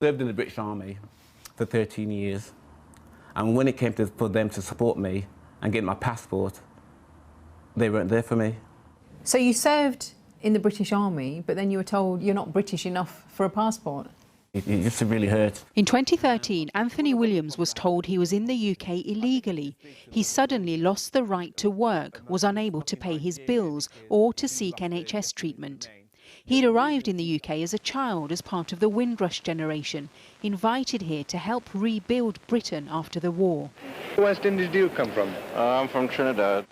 Served in the British Army for 13 years, and when it came for them to support me and get my passport, they weren't there for me. So you served in the British Army, but then you were told you're not British enough for a passport? It used to really hurt. In 2013, Anthony Williams was told he was in the UK illegally. He suddenly lost the right to work, was unable to pay his bills or to seek NHS treatment. He'd arrived in the UK as a child as part of the Windrush generation, invited here to help rebuild Britain after the war. West Indies do you come from? I'm from Trinidad.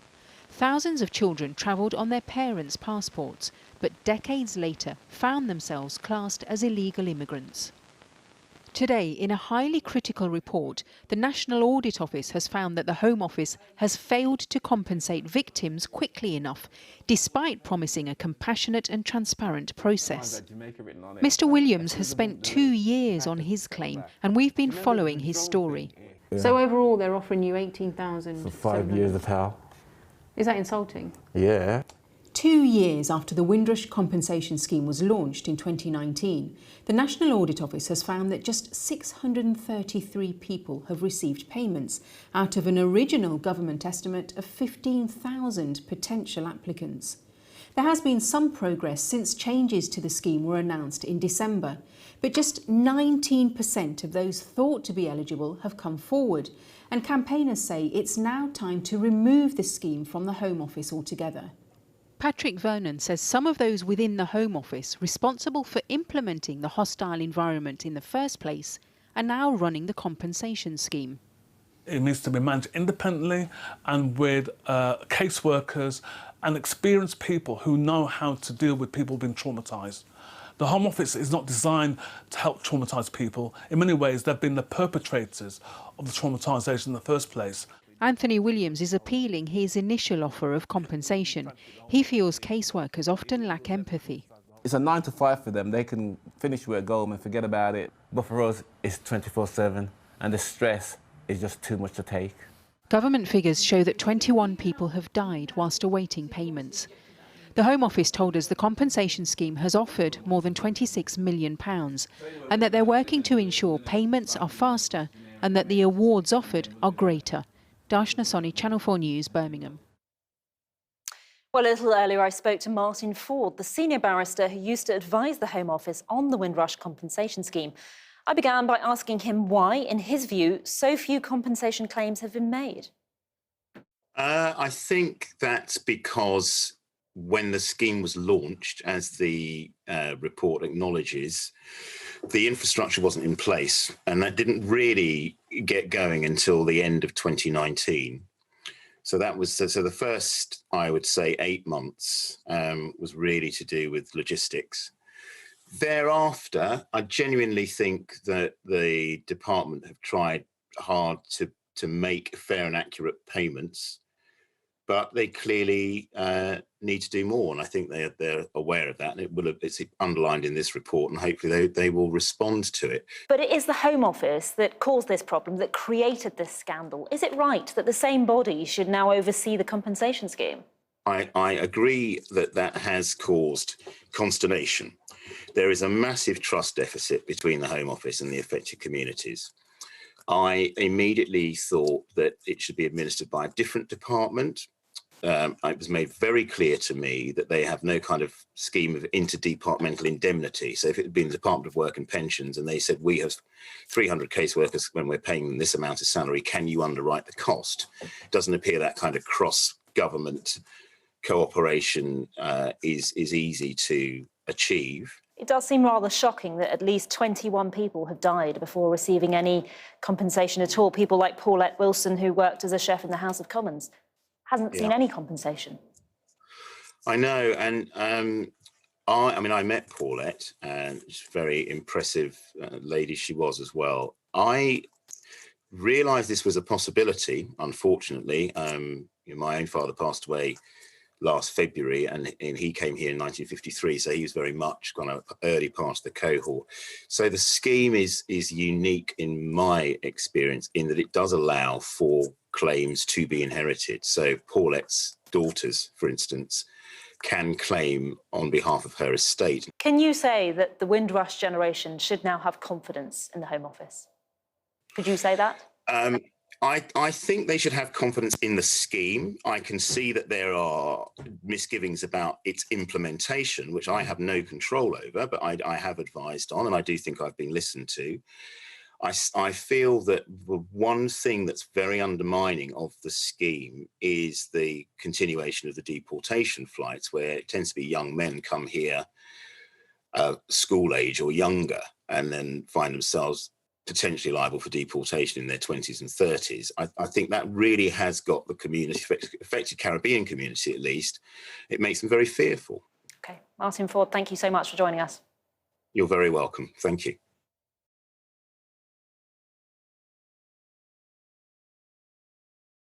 Thousands of children travelled on their parents' passports, but decades later found themselves classed as illegal immigrants. Today, in a highly critical report, the National Audit Office has found that the Home Office has failed to compensate victims quickly enough, despite promising a compassionate and transparent process. Mr. Williams has spent 2 years on his claim, and we've been following his story. Yeah. So overall, they're offering you 18,000 For 5 years of hell. Is that insulting? Yeah. 2 years after the Windrush compensation scheme was launched in 2019, the National Audit Office has found that just 633 people have received payments out of an original government estimate of 15,000 potential applicants. There has been some progress since changes to the scheme were announced in December, but just 19% of those thought to be eligible have come forward, and campaigners say it's now time to remove the scheme from the Home Office altogether. Patrick Vernon says some of those within the Home Office responsible for implementing the hostile environment in the first place are now running the compensation scheme. It needs to be managed independently and with caseworkers and experienced people who know how to deal with people being traumatised. The Home Office is not designed to help traumatised people. In many ways, they've been the perpetrators of the traumatisation in the first place. Anthony Williams is appealing his initial offer of compensation. He feels caseworkers often lack empathy. It's a 9 to 5 for them. They can finish work, go home and forget about it. But for us, it's 24/7, and the stress is just too much to take. Government figures show that 21 people have died whilst awaiting payments. The Home Office told us the compensation scheme has offered more than £26 million and that they're working to ensure payments are faster and that the awards offered are greater. Darshna Soni, Channel 4 News, Birmingham. Well, a little earlier I spoke to Martin Ford, the senior barrister who used to advise the Home Office on the Windrush compensation scheme. I began by asking him why, in his view, so few compensation claims have been made. I think that's because when the scheme was launched, as the report acknowledges, the infrastructure wasn't in place, and that didn't really get going until the end of 2019. So that was so the first, I would say, 8 months was really to do with logistics. Thereafter, I genuinely think that the department have tried hard to make fair and accurate payments, but they clearly need to do more, and I think they're aware of that, and it's underlined in this report, and hopefully they will respond to it. But it is the Home Office that caused this problem, that created this scandal. Is it right that the same body should now oversee the compensation scheme? I agree that has caused consternation. There is a massive trust deficit between the Home Office and the affected communities. I immediately thought that it should be administered by a different department. It was made very clear to me that they have no kind of scheme of interdepartmental indemnity. So if it had been the Department of Work and Pensions and they said, we have 300 caseworkers when we're paying them this amount of salary, can you underwrite the cost? It doesn't appear that kind of cross-government cooperation is easy to achieve. It does seem rather shocking that at least 21 people have died before receiving any compensation at all. People like Paulette Wilson, who worked as a chef in the House of Commons, hasn't seen any compensation. I know, and I met Paulette, and she's a very impressive lady she was as well. I realised this was a possibility, unfortunately. My own father passed away last February, and he came here in 1953, so he was very much kind of early part of the cohort. So the scheme is unique in my experience in that it does allow for claims to be inherited. So Paulette's daughters, for instance, can claim on behalf of her estate. Can you say that the Windrush generation should now have confidence in the Home Office? Could you say that? I think they should have confidence in the scheme. I can see that there are misgivings about its implementation, which I have no control over, but I have advised on, and I do think I've been listened to. I feel that the one thing that's very undermining of the scheme is the continuation of the deportation flights, where it tends to be young men come here, school age or younger, and then find themselves potentially liable for deportation in their 20s and 30s. I think that really has got the community, affected Caribbean community at least, it makes them very fearful. OK, Martin Ford, thank you so much for joining us. You're very welcome. Thank you.